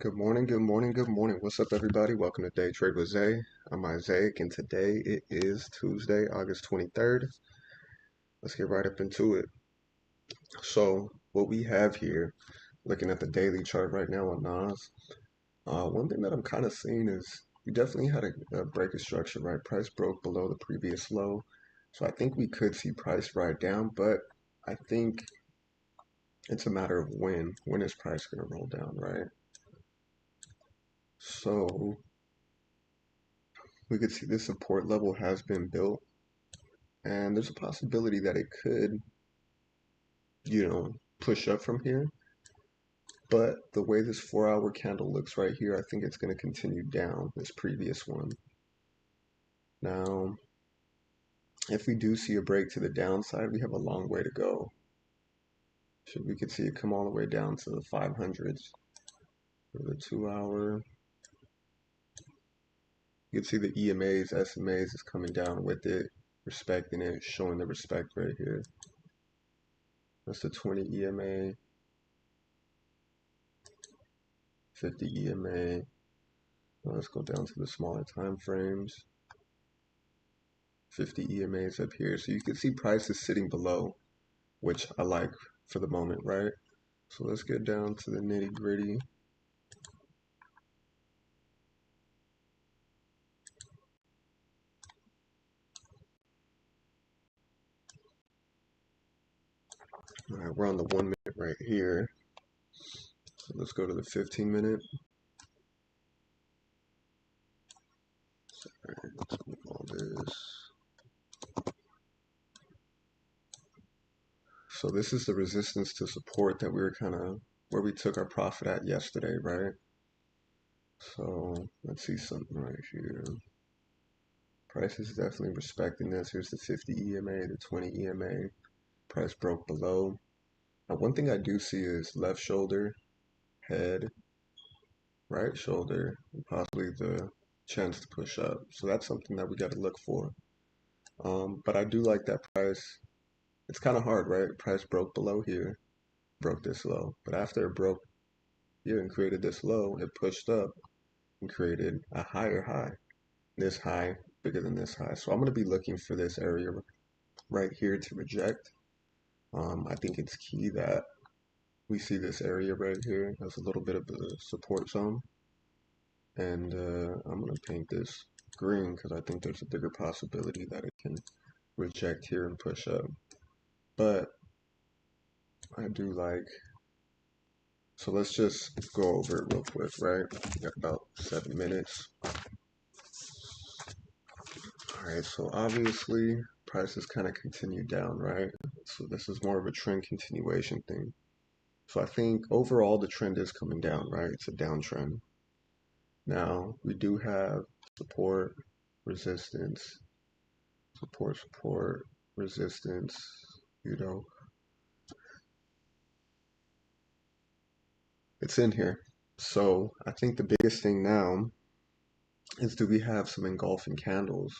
Good morning, good morning, good morning. What's up, everybody? Welcome to Day Trade with Zay. I'm Isaac, and today it is Tuesday, August 23rd. Let's get right up into it. So, what we have here, looking at the daily chart right now on NAS, one thing that I'm kind of seeing is we definitely had a break of structure, right? Price broke below the previous low. So, I think we could see price ride down, but I think it's a matter of when. When is price going to roll down, right? So, we could see this support level has been built, and there's a possibility that it could, push up from here. But the way this 4-hour candle looks right here, I think it's going to continue down this previous one. Now, if we do see a break to the downside, we have a long way to go. So we could see it come all the way down to the 500s for the 2-hour. You can see the EMAs, SMAs is coming down with it, respecting it, showing the respect right here. That's the 20 EMA, 50 EMA. Now let's go down to the smaller time frames. 50 EMAs up here. So you can see prices sitting below, which I like for the moment, right? So let's get down to the nitty gritty. All right, we're on the 1 minute right here. So let's go to the 15-minute. Sorry, let's move all this. So this is the resistance to support that we were where we took our profit at yesterday, right? So let's see something right here. Price is definitely respecting this. Here's the 50 EMA, the 20 EMA. Price broke below. Now, one thing I do see is left shoulder, head, right shoulder, and possibly the chance to push up. So that's something that we got to look for. But I do like that price. It's kind of hard, right? Price broke below here, broke this low. But after it broke here and created this low, it pushed up and created a higher high. This high bigger than this high. So I'm going to be looking for this area right here to reject. I think it's key that we see this area right here as a little bit of a support zone. And I'm going to paint this green because I think there's a bigger possibility that it can reject here and push up. But I do like, so let's just go over it real quick, right? We got about 7 minutes. All right, so obviously prices kind of continue down, right? So this is more of a trend continuation thing. So I think overall the trend is coming down, right? It's a downtrend. Now we do have support, resistance, support, resistance, it's in here. So I think the biggest thing now is, do we have some engulfing candles?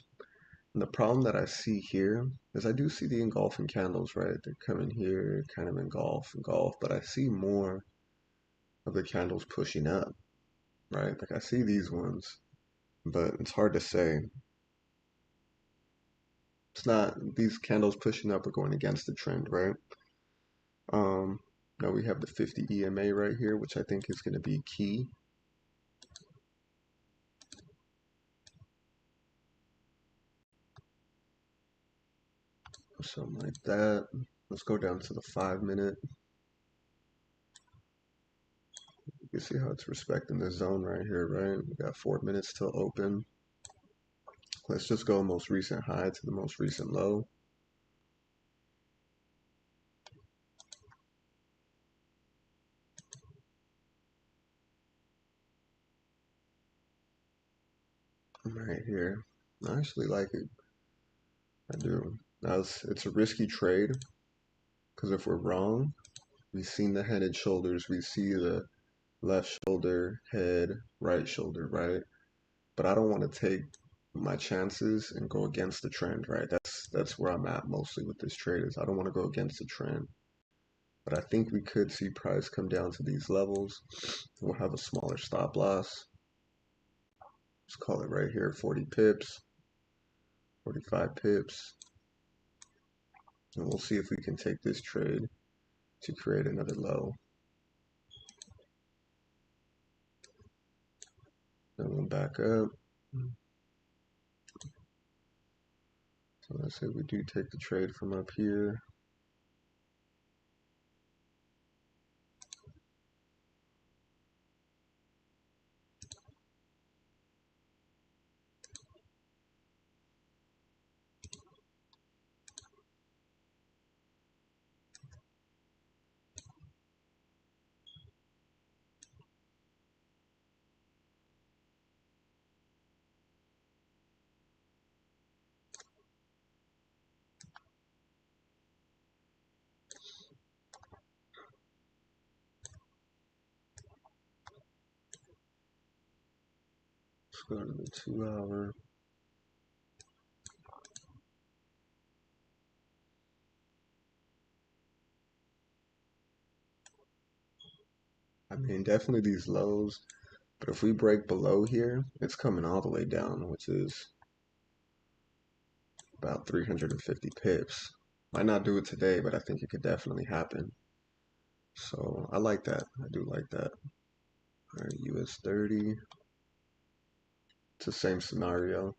And the problem that I see here is I do see the engulfing candles, right? They're coming here, kind of engulf, but I see more of the candles pushing up, right? Like I see these ones, but it's hard to say. It's not, these candles pushing up are going against the trend, right? Now we have the 50 EMA right here, which I think is going to be key. Something like that. Let's go down to the 5-minute. You can see how it's respecting the zone right here, right? We got 4 minutes till open. Let's just go most recent high to the most recent low. Right here. I actually like it. I do. Now it's a risky trade because if we're wrong, we've seen the head and shoulders, we see the left shoulder, head, right shoulder, right? But I don't want to take my chances and go against the trend, right? That's where I'm at mostly with this trade, is I don't want to go against the trend. but I think we could see price come down to these levels. We'll have a smaller stop loss. Let's call it right here 40 pips, 45 pips. And we'll see if we can take this trade to create another low. Then we'll back up. So let's say we do take the trade from up here. Let's go to the 2 hour. I mean, definitely these lows, but if we break below here, it's coming all the way down, which is about 350 pips. Might not do it today, but I think it could definitely happen. So I like that. I do like that. All right, US30. It's the same scenario.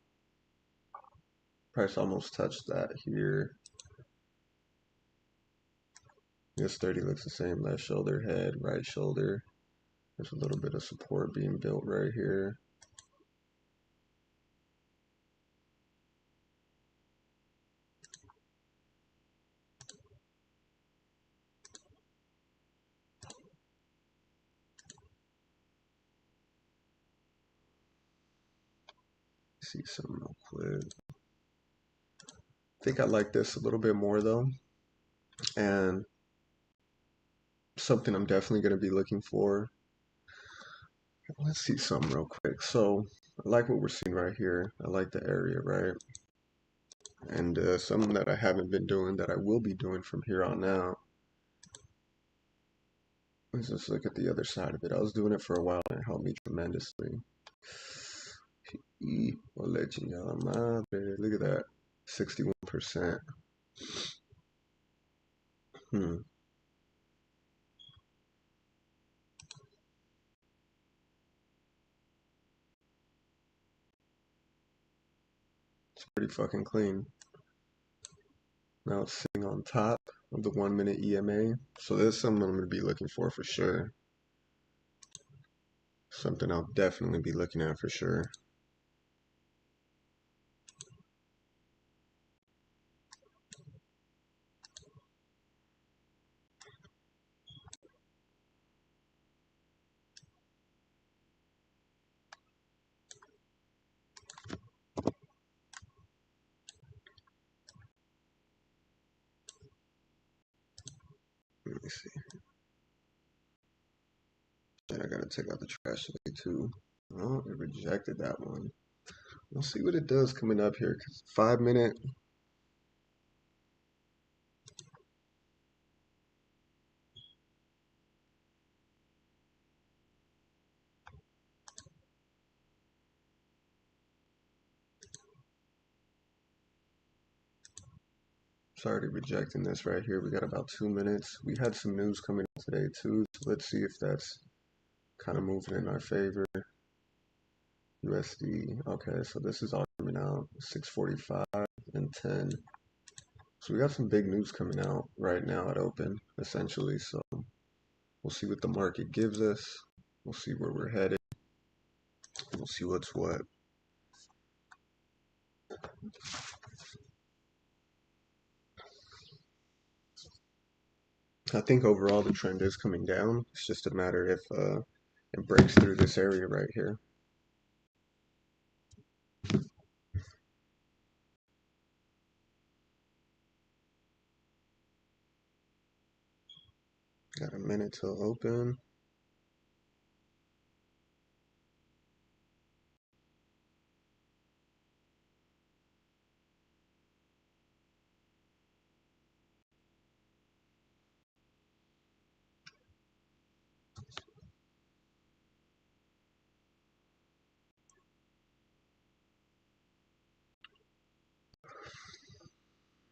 Price almost touched that here. US30 looks the same. Left shoulder, head, right shoulder. There's a little bit of support being built right here. See something real quick. I think I like this a little bit more though. And something I'm definitely going to be looking for. Let's see something real quick. So I like what we're seeing right here. I like the area, right? And something that I haven't been doing that I will be doing from here on out. Let's just look at the other side of it. I was doing it for a while and it helped me tremendously. Look at that, 61%. It's pretty fucking clean. Now it's sitting on top of the 1 minute EMA. So this is something I'm going to be looking for sure. Something I'll definitely be looking at for sure. Let me see. And I gotta take out the trash today too. Oh, it rejected that one. We'll see what it does coming up here. 'Cause 5 minute. It's already rejecting this right here. We got about 2 minutes. We had some news coming out today too. So let's see if that's kind of moving in our favor. USD. Okay, so this is all coming out 6:45 and 10. So we got some big news coming out right now at open, essentially. So we'll see what the market gives us. We'll see where we're headed. We'll see what's what. I think overall the trend is coming down. It's just a matter if it breaks through this area right here. Got a minute till open.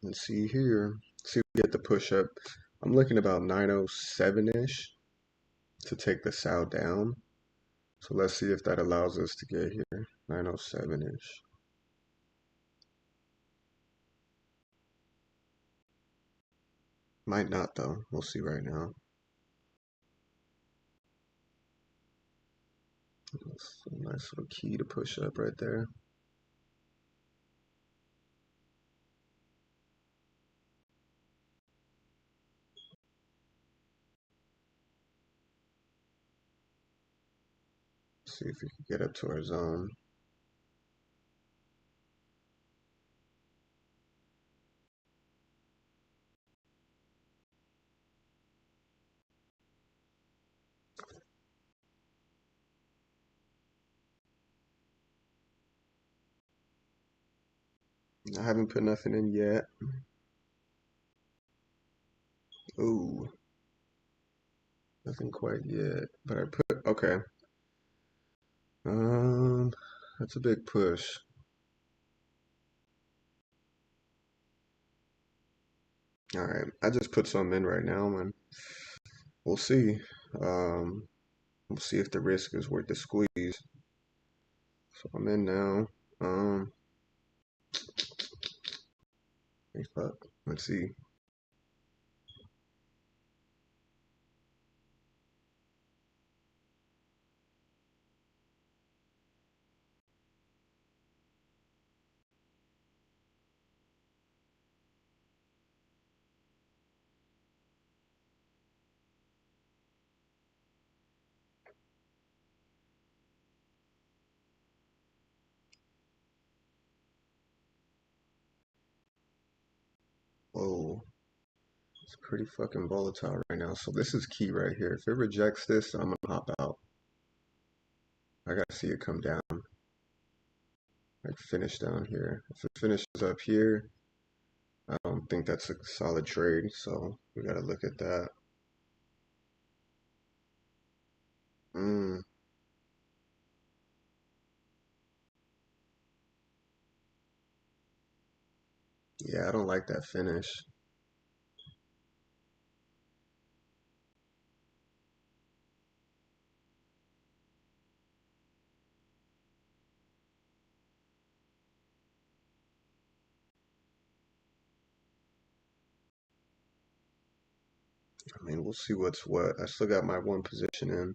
Let's see here. See if we get the push up. I'm looking about 907-ish to take the Sow down. So let's see if that allows us to get here. 907-ish. Might not though. We'll see right now. That's a nice little key to push up right there. See if we can get up to our zone. I haven't put nothing in yet. Ooh, nothing quite yet. But I put, okay. That's a big push. All right, I just put some in right now, man. We'll see. Um, we'll see if the risk is worth the squeeze. So I'm in now. Um, hey, fuck. Let's see. Whoa, it's pretty fucking volatile right now. So this is key right here. If it rejects this, I'm gonna hop out. I gotta see it come down. Like finish down here. If it finishes up here, I don't think that's a solid trade. So we gotta look at that. Mm, yeah, I don't like that finish. I mean, we'll see what's what. I still got my one position in.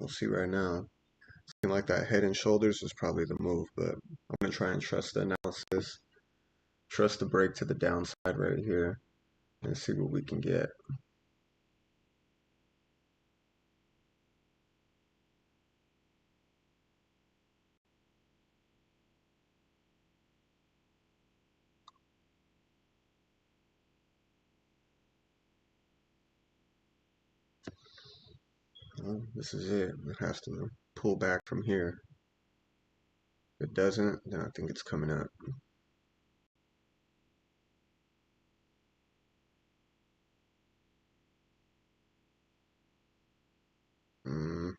We'll see right now. Seems like that head and shoulders is probably the move, but I'm gonna try and trust the analysis. Trust the break to the downside right here and see what we can get. Well, this is it. It has to pull back from here. If it doesn't, then I think it's coming up. Mm,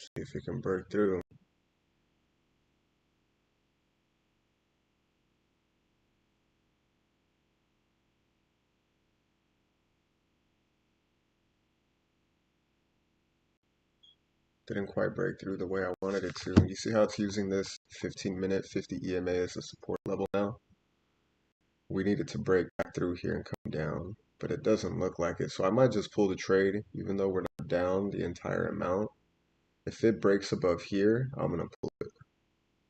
see if it can break through. Didn't quite break through the way I wanted it to. You see how it's using this 15-minute 50 EMA as a support level now? We need it to break back through here and come down, but it doesn't look like it. So I might just pull the trade, even though we're not down the entire amount. If it breaks above here, I'm gonna pull it.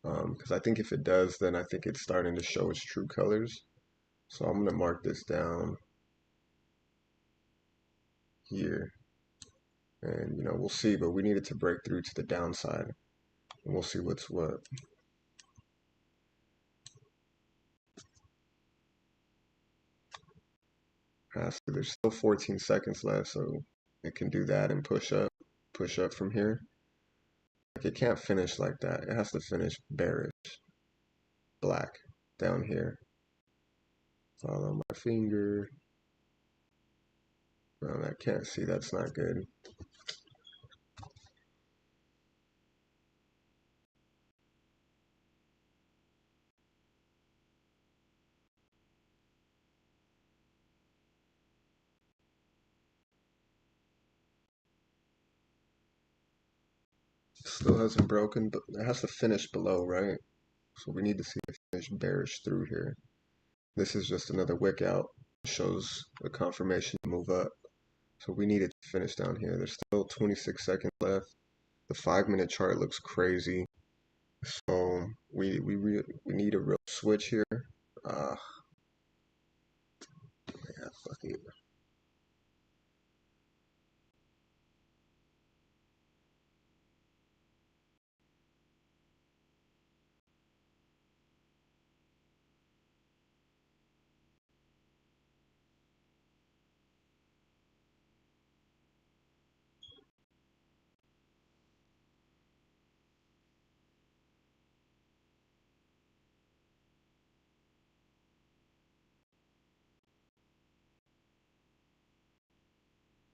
Because I think if it does, then I think it's starting to show its true colors. So I'm gonna mark this down here. And we'll see, but we needed to break through to the downside. And we'll see what's what. So there's still 14 seconds left, so it can do that and push up from here. Like it can't finish like that. It has to finish bearish, black, down here. Follow my finger. No, I can't see. That's not good. Still hasn't broken, but it has to finish below, right? So we need to see it finish bearish through here. This is just another wick out. Shows a confirmation to move up. So we need it to finish down here. There's still 26 seconds left. The 5-minute chart looks crazy. So we need a real switch here. Yeah, fuck it.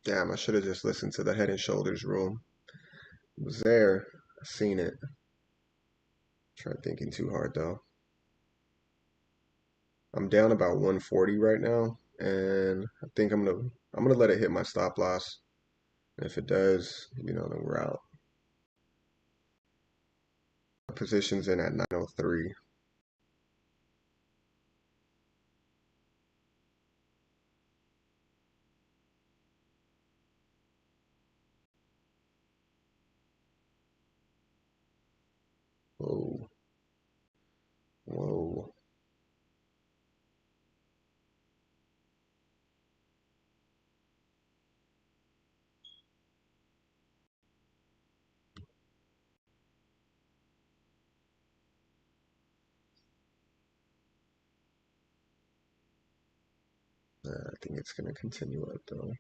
Damn, I should have just listened to the head and shoulders rule. It was there. I seen it. Tried thinking too hard though. I'm down about 140 right now, and I think I'm gonna let it hit my stop loss. And if it does, then we're out. My position's in at 903. Whoa. Whoa. I think it's gonna continue up though.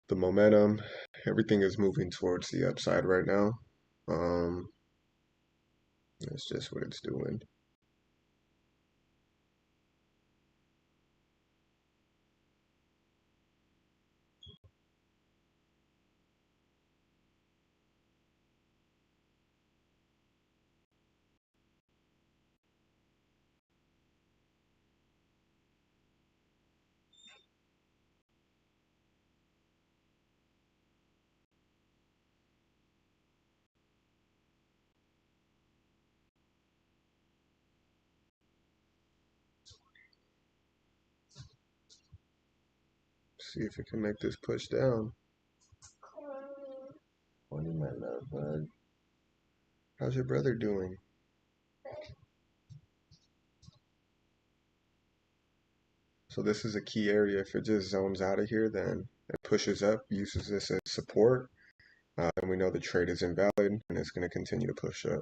The momentum, everything is moving towards the upside right now. That's just what it's doing. See if it can make this push down. Morning, my love, bud. How's your brother doing? So this is a key area. If it just zones out of here, then it pushes up, uses this as support, and we know the trade is invalid, and it's going to continue to push up.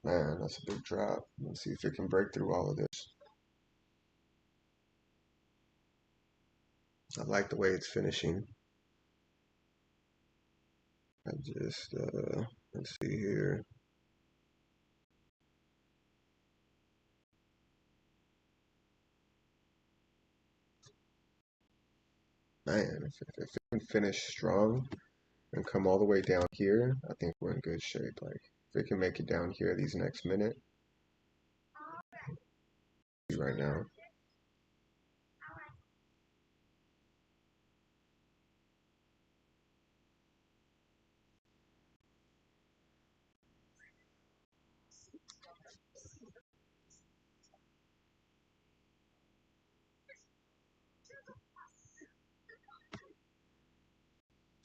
Man, that's a big drop. Let's see if it can break through all of this. I like the way it's finishing. I just, let's see here. Man, if it can finish strong and come all the way down here, I think we're in good shape. Like, if it can make it down here these next minute, right now.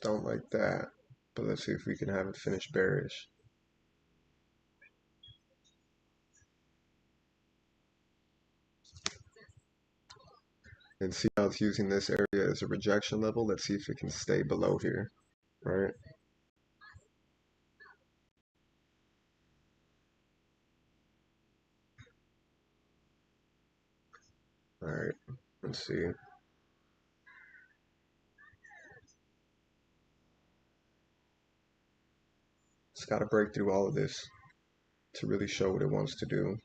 Don't like that. But let's see if we can have it finish bearish. And see how it's using this area as a rejection level. Let's see if it can stay below here, right? All right, let's see. It's got to break through all of this to really show what it wants to do.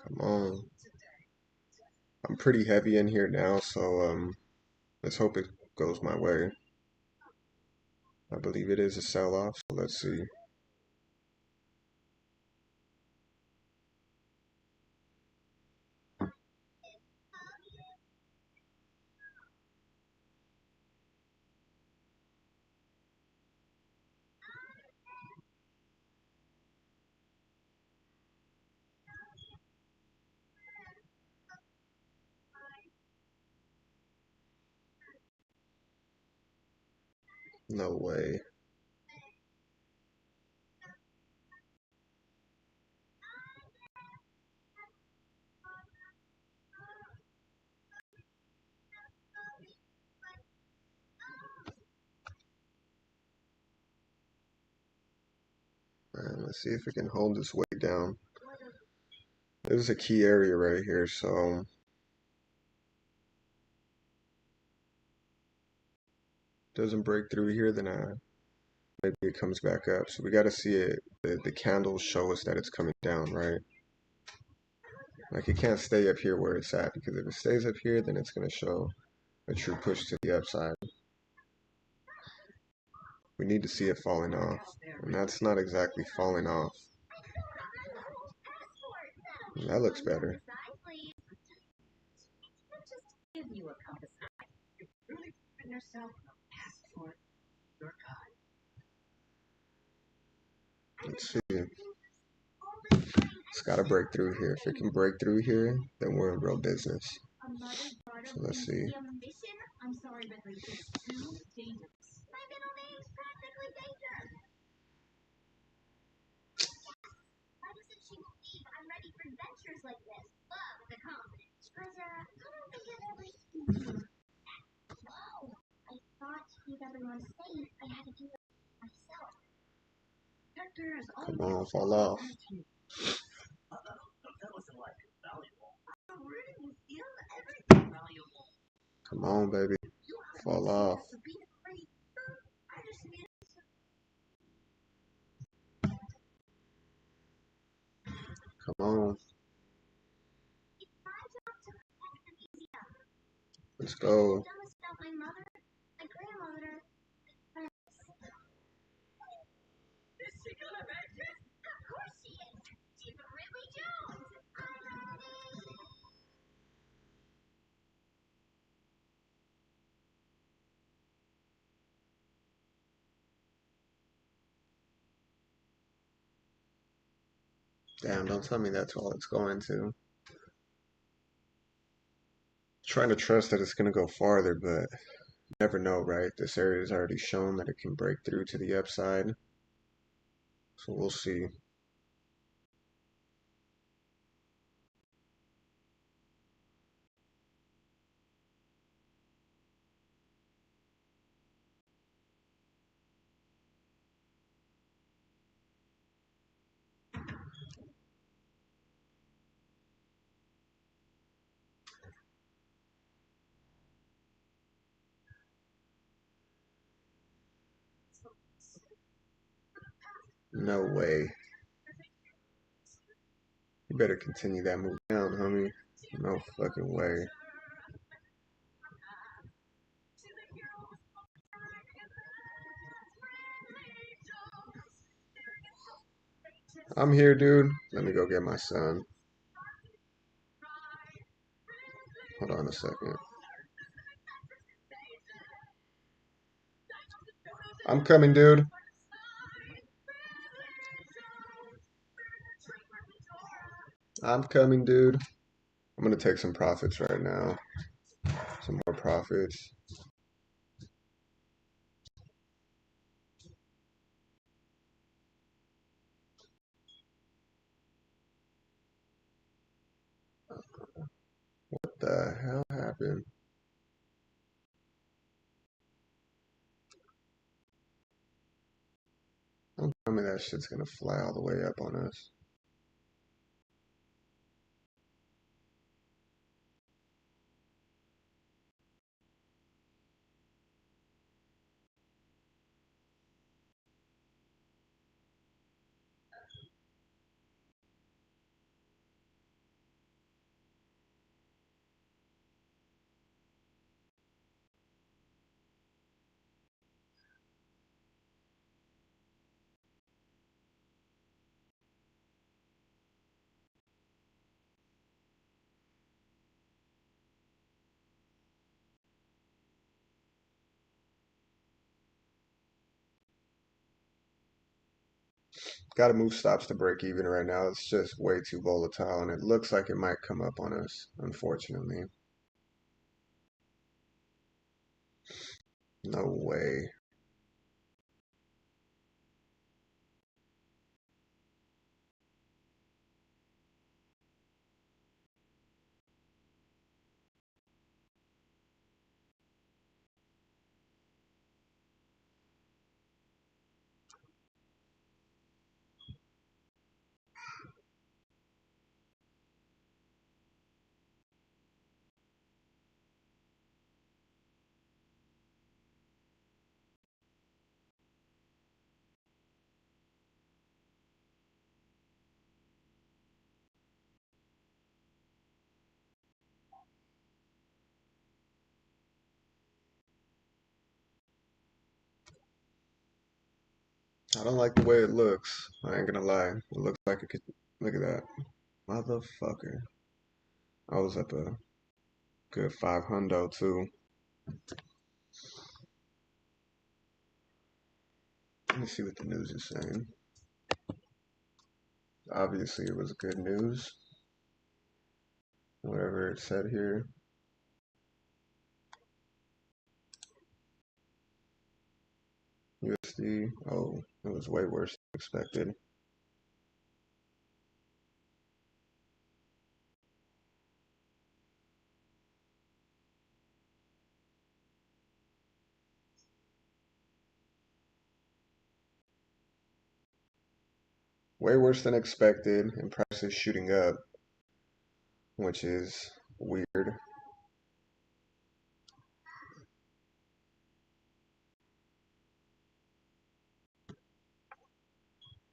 Come on. I'm pretty heavy in here now, so let's hope it goes my way. I believe it is a sell-off, so let's see. No way. Let's see if it can hold this weight down. This is a key area right here, so doesn't break through here, then maybe it comes back up. So we got to see it. The candles show us that it's coming down, right? Like it can't stay up here where it's at, because if it stays up here, then it's going to show a true push to the upside. We need to see it falling off, and that's not exactly falling off. That looks better. Let's see. It's got to break through here. If it can break through here, then we're in real business. So let's see. Come on, fall off. Come on, baby. Fall off. Come on. Let's go. Damn, don't tell me that's all it's going to. Trying to trust that it's going to go farther, but you never know, right? This area has already shown that it can break through to the upside. So we'll see. No way. You better continue that move down, homie. No fucking way. I'm here, dude. Let me go get my son. Hold on a second. I'm coming, dude. I'm coming, dude. I'm gonna take some profits right now. Some more profits. What the hell happened? Don't tell me that shit's gonna fly all the way up on us. Gotta move stops to break even right now. It's just way too volatile, and it looks like it might come up on us, unfortunately. No way. I don't like the way it looks. I ain't gonna lie. It looks like it could. Look at that. Motherfucker. I was up a good 500 too. Let me see what the news is saying. Obviously, it was good news. Whatever it said here. USD. Oh, it was way worse than expected. Way worse than expected, and prices shooting up, which is weird.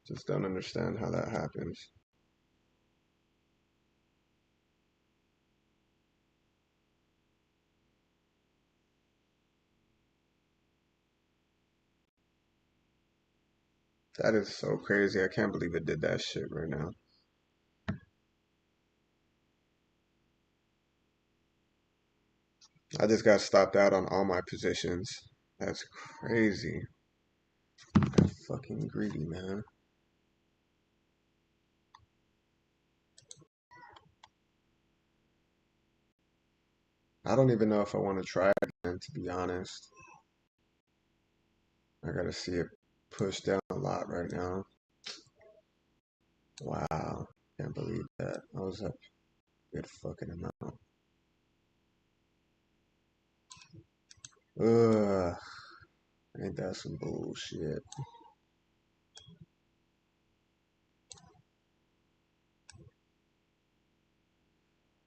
Just don't understand how that happens. That is so crazy. I can't believe it did that shit right now. I just got stopped out on all my positions. That's crazy. That fucking greedy, man. I don't even know if I want to try it again, to be honest. I gotta see it push down a lot right now. Wow. Can't believe that. I was up a good fucking amount. Ugh. Ain't that some bullshit?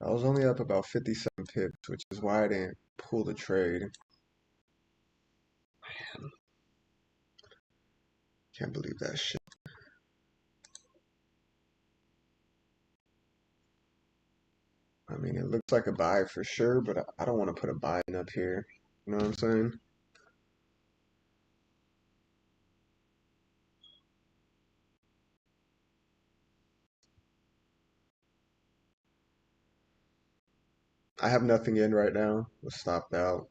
I was only up about 57 pips, which is why I didn't pull the trade. Can't believe that shit. I mean, it looks like a buy for sure, but I don't want to put a buy in up here. You know what I'm saying? I have nothing in right now. Was stopped out.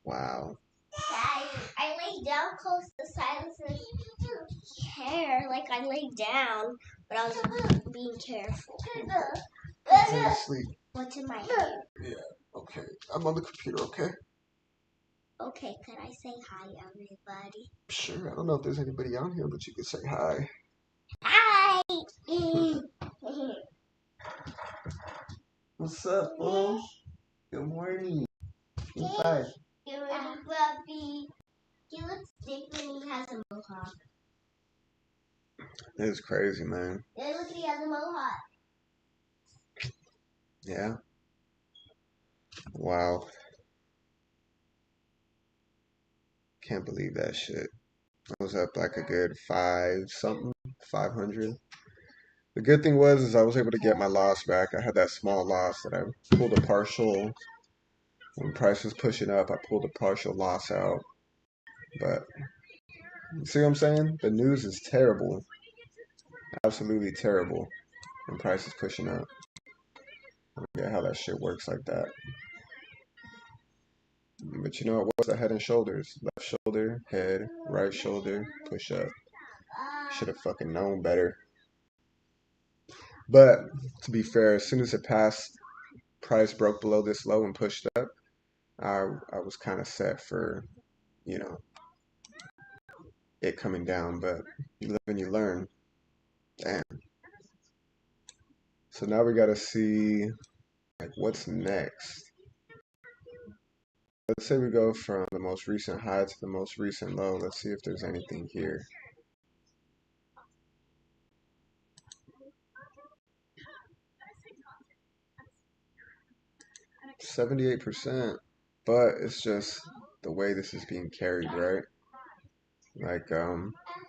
Wow. I lay down close to Silas's hair, like I laid down, but I was being careful. Sleep. What's in my hair? Yeah, okay. I'm on the computer, okay? Okay, could I say hi, everybody? Sure, I don't know if there's anybody on here, but you can say hi. Hi! What's up, Mom? Good morning. Bye. Puppy. He looks different. He has a mohawk. It's crazy, man. Yeah, look, he has a mohawk. Yeah. Wow. Can't believe that shit. I was up like a good 500. The good thing was I was able to get my loss back. I had that small loss that I pulled a partial when price was pushing up. I pulled a partial loss out. But you see what I'm saying? The news is terrible. Absolutely terrible. When price is pushing up. I don't get how that shit works like that. But you know, it was the head and shoulders. Left shoulder, head, right shoulder, push up. Should have fucking known better. But to be fair, as soon as it passed, price broke below this low and pushed up, I was kind of set for, you know, it coming down. But you live and you learn. Damn. So now we got to see, like, what's next. Let's say we go from the most recent high to the most recent low. Let's see if there's anything here. 78%, but it's just the way this is being carried, right? Like,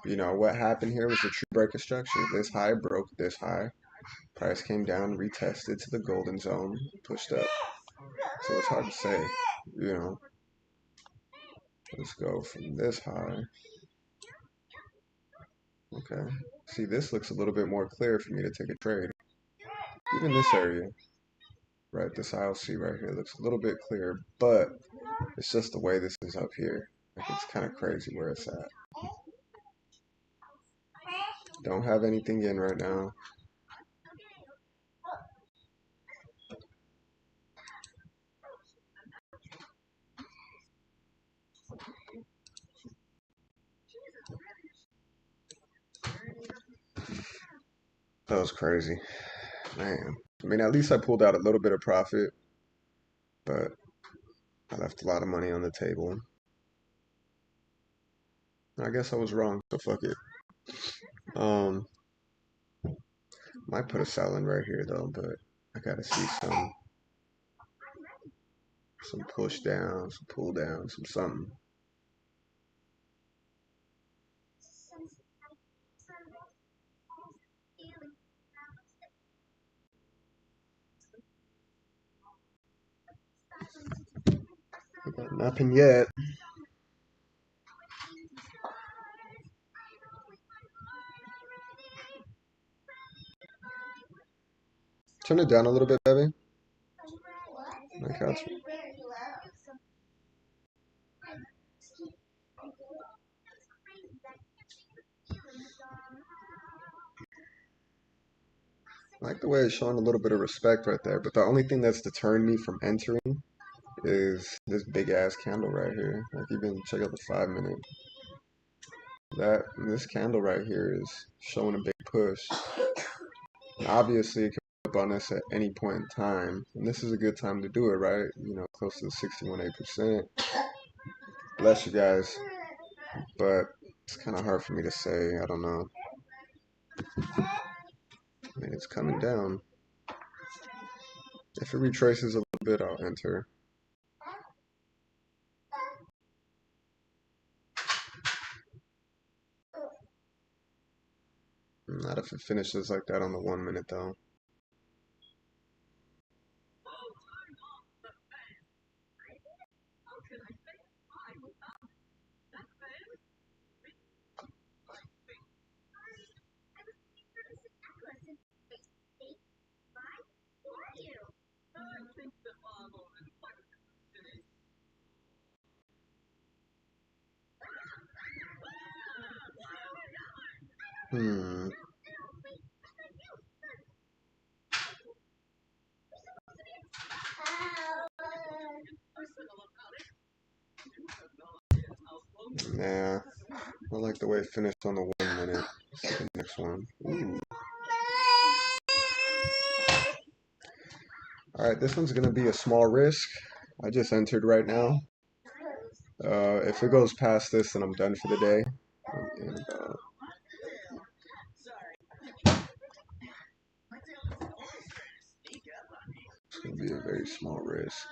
you know, what happened here was a true break of structure. This high broke this high. Price came down, retested to the golden zone, pushed up. So it's hard to say, you know. Let's go from this high. Okay. See, this looks a little bit more clear for me to take a trade. Even this area, right? This ILC right here looks a little bit clearer, but it's just the way this is up here. Like, it's kind of crazy where it's at. Don't have anything in right now. That was crazy. Man. I mean, at least I pulled out a little bit of profit, but I left a lot of money on the table. I guess I was wrong, so fuck it. Um, might put a sell in right here though, but I gotta see some push down, some pull down, some something. Nothing yet. Turn it down a little bit, baby. My couch. I like the way it's showing a little bit of respect right there, but the only thing that's deterring me from entering is this big ass candle right here. Like, even check out the 5 minute. This candle right here is showing a big push. And obviously, it can put up on us at any point in time, and this is a good time to do it, right? You know, close to 61.8%. Bless you guys, but it's kind of hard for me to say. I don't know. I mean, it's coming down. If it retraces a little bit, I'll enter. Not if it finishes like that on the 1 minute, though. Hmm. Nah, I like the way it finished on the 1 minute. Let's see the next one. Ooh. All right, this one's gonna be a small risk. I just entered right now. If it goes past this, then I'm done for the day. And, it's gonna be a very small risk.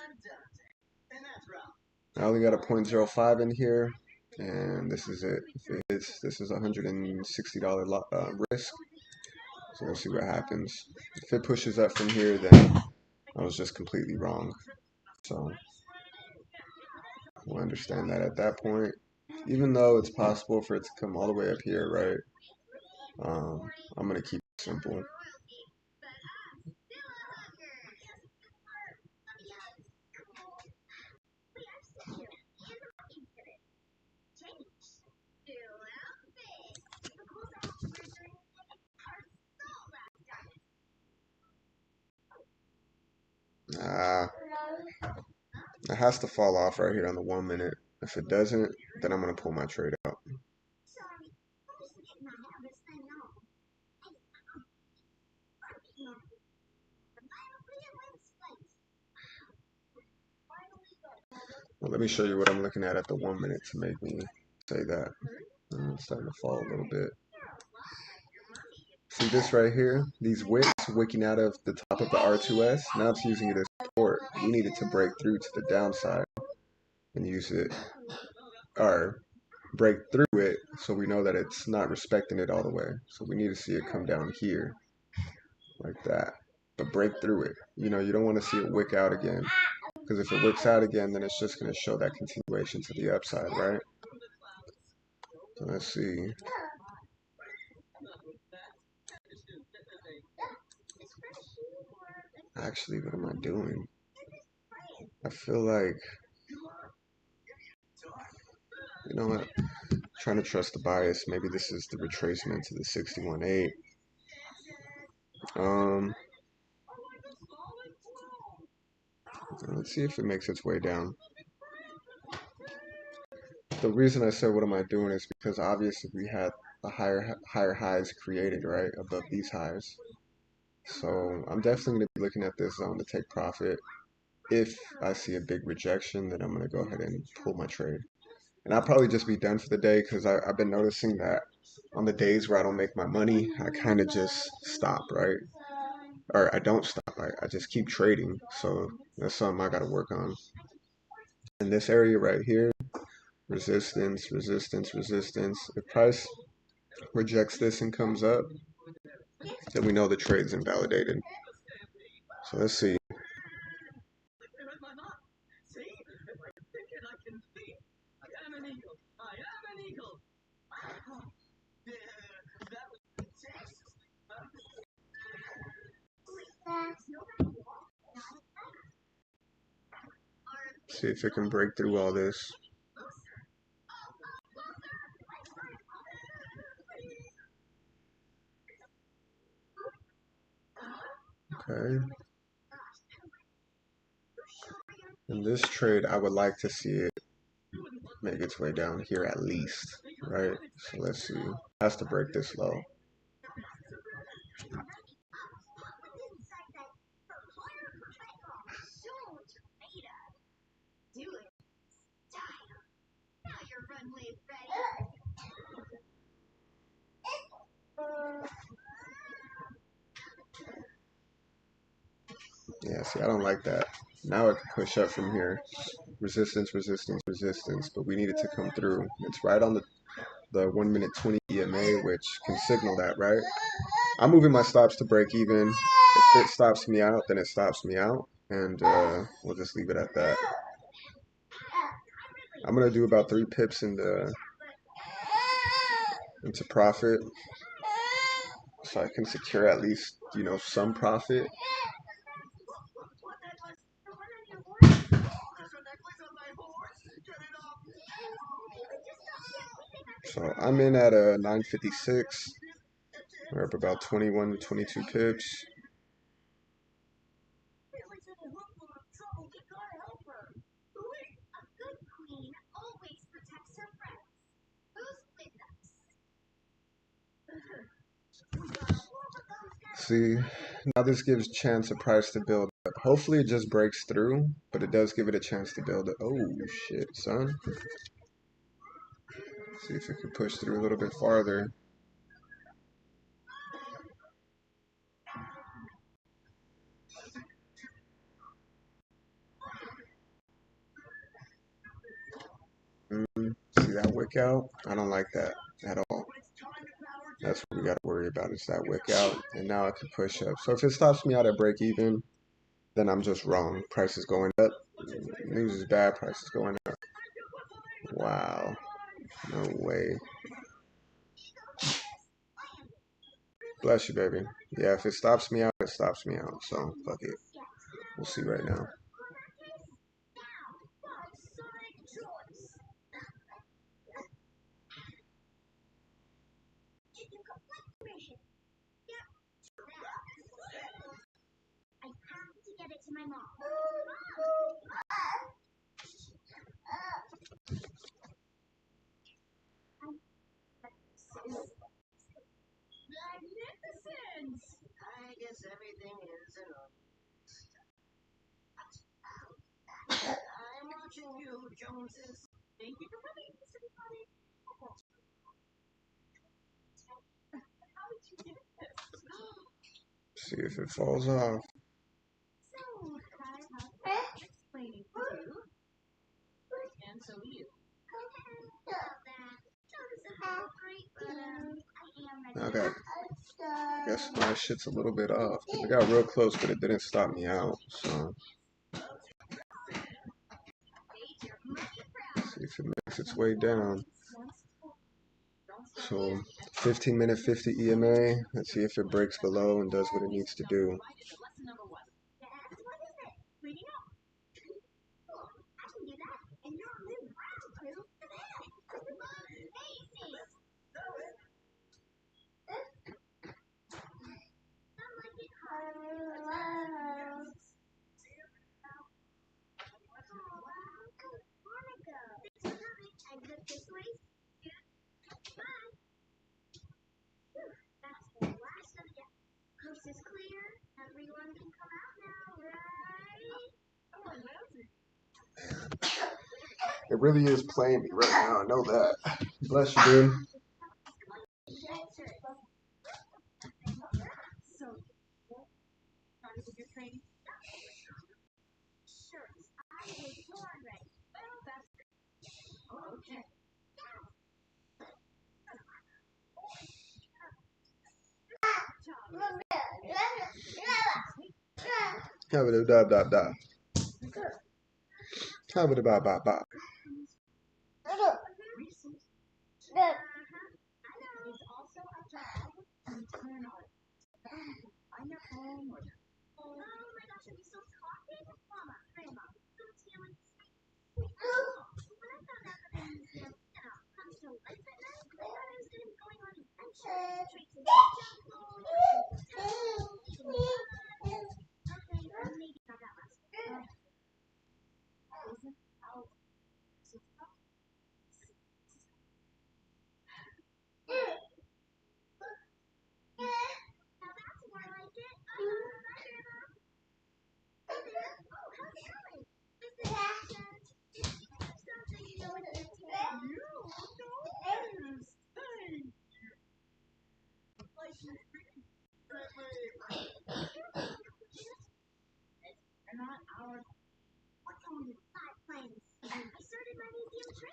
I only got a 0.05 in here, and this is it. This is $160 risk. So we'll see what happens. If it pushes up from here, then I was just completely wrong. So we'll understand that at that point. Even though it's possible for it to come all the way up here, right? I'm gonna keep it simple. It has to fall off right here on the 1 minute. If it doesn't, then I'm gonna pull my trade out. Well, let me show you what I'm looking at the 1 minute to make me say that. It's starting to fall a little bit. See this right here? These wicks wicking out of the top of the R2S. Now it's using it as support. We need it to break through to the downside and use it, or break through it, so we know that it's not respecting it all the way. So we need to see it come down here like that, but break through it. You know, you don't want to see it wick out again, because if it wicks out again, then it's just going to show that continuation to the upside, right? So let's see. Actually, what am I doing? I feel like, you know what? I'm trying to trust the bias. Maybe this is the retracement to the 61.8. Let's see if it makes its way down. The reason I said what am I doing is because obviously we had the higher highs created, right, above these highs. So I'm definitely going to be looking at this zone to take profit. If I see a big rejection, then I'm going to go ahead and pull my trade. And I'll probably just be done for the day, because I've been noticing that on the days where I don't make my money, I kind of just stop, right? Or I don't stop, I just keep trading. So that's something I got to work on. In this area right here, resistance, resistance, resistance. If price rejects this and comes up, then we know the trade's invalidated. So let's see. See if it can break through all this. Okay. In this trade, I would like to see it make its way down here at least, right? So let's see. It has to break this low. Yeah, see, I don't like that. Now it can push up from here. Resistance, resistance, resistance, but we need it to come through. It's right on the 1 minute 20 EMA, which can signal that, right? I'm moving my stops to break even. If it stops me out, then it stops me out, and we'll just leave it at that. I'm gonna do about 3 pips into profit, so I can secure at least, you know, some profit. So I'm in at a 956. We're up about 21 to 22 pips. See, now this gives chance of price to build up. Hopefully it just breaks through, but it does give it a chance to build up. Oh shit, son. See if it can push through a little bit farther. See that wick out? I don't like that at all. That's what we got to worry about, is that wick out. And now it can push up. So if it stops me out at break even, then I'm just wrong. Price is going up. News is bad. Price is going up. Wow. No way. Bless you, baby. Yeah, if it stops me out, it stops me out. So, fuck it. We'll see right now. I guess everything is in order. I'm watching you, Joneses. Thank you for coming. See if it falls off. And so do you. Okay. I guess my shit's a little bit off. It got real close, but it didn't stop me out. So, see if it makes its way down. So 15-minute 50 EMA. Let's see if it breaks below and does what it needs to do. It really is playing me right now. I know that. Bless you, dude. Have it da da da. Have it ba ba ba.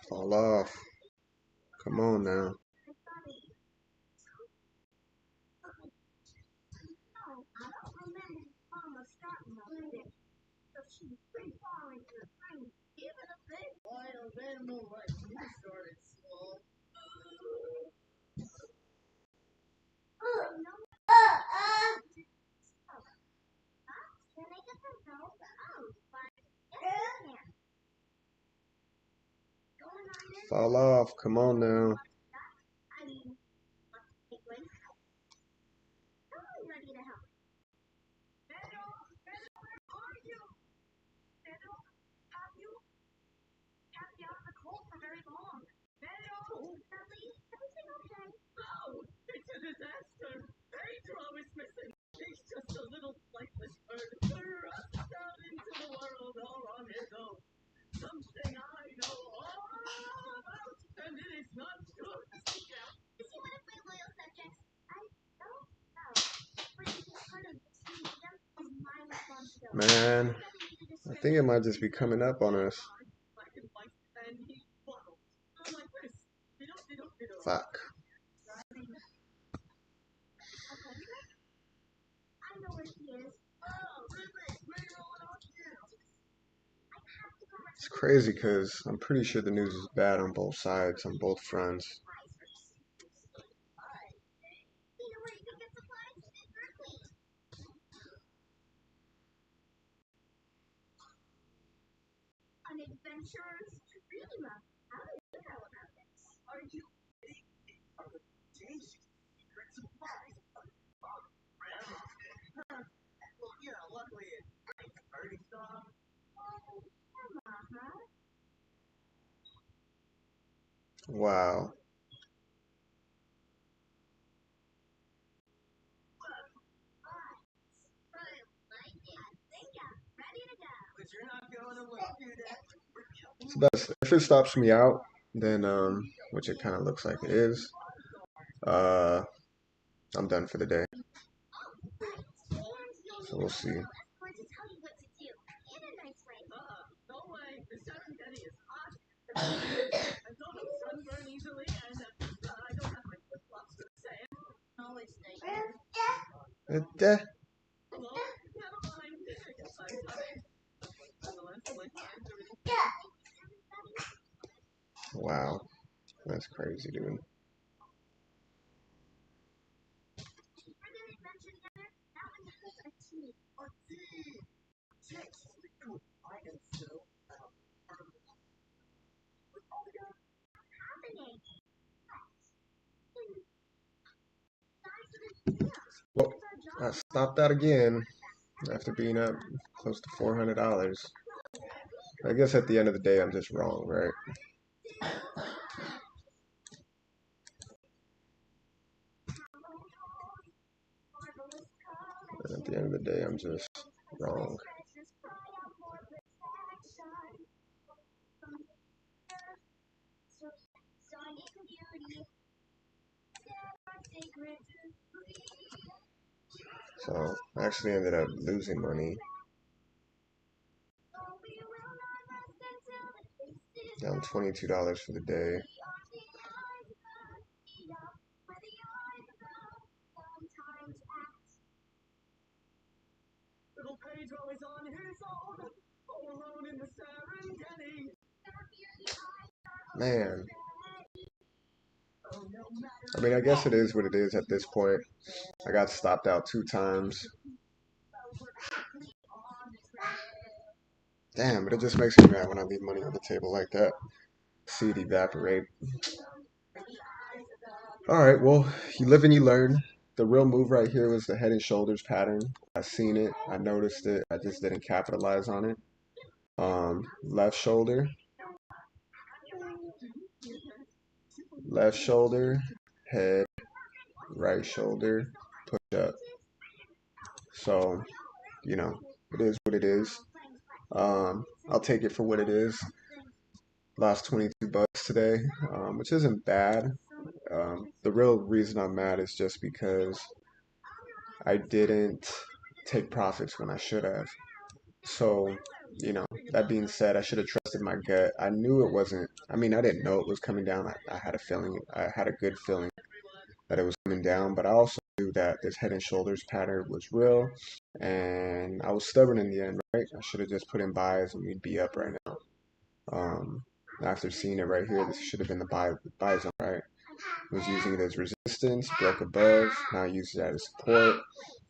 Fall off. Come on now. Fall off. Come on now. cold for very long. Hello? Dudley, everything okay? Oh, it's a disaster. Pedro is missing. He's just a little flightless bird thrust out into the world all on his own. Something I know all about, and it is not good. Yeah. Is he one of my loyal subjects? I don't know. But if he's part of the team, that is my responsibility. Man, I think it might just be coming up on us. Fuck. I know where he is. It's crazy because I'm pretty sure the news is bad on both sides, on both fronts. An adventurer's dream. How do you know about this? Are you kidding me? Secret supplies. Well, yeah, luckily it's already stopped. Oh, Emma, huh? Wow. But you're not going away, It's best if it stops me out, then which it kind of looks like it is. I'm done for the day. So we'll see. Going to tell you what to do in a nice way. No way. The Serengeti is hot. I don't sunburn easily, and I don't have my flip-flops for the sand. Always nice. Hello? Never mind. Wow, that's crazy, dude. Well, I stopped that again after being up close to $400. I guess at the end of the day, I'm just wrong, right? And at the end of the day, I'm just wrong. So I actually ended up losing money. Down $22 for the day. Little Pedro is on his own, all alone in the Serengeti. Man. I mean, I guess it is what it is at this point. I got stopped out 2 times. Damn, but it just makes me mad when I leave money on the table like that. See it evaporate. Alright, well, you live and you learn. The real move right here was the head and shoulders pattern. I seen it. I noticed it. I just didn't capitalize on it. Left shoulder. Left shoulder. Head. Right shoulder. Push up. So, you know, it is what it is. I'll take it for what it is. Lost 22 bucks today, which isn't bad. The real reason I'm mad is just because I didn't take profits when I should have. So, you know, that being said, I should have trusted my gut. I knew it wasn't, I mean, I didn't know it was coming down. I had a feeling, I had a good feeling that it was coming down, but I also knew that this head and shoulders pattern was real, and I was stubborn in the end, right? I should have just put in buys and we'd be up right now. After seeing it right here, this should have been the buy zone, right? Was using it as resistance, broke above, now use it as support,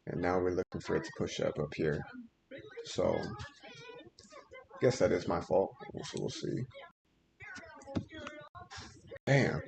and now we're looking for it to push up here. So, I guess that is my fault. So we'll see. Damn.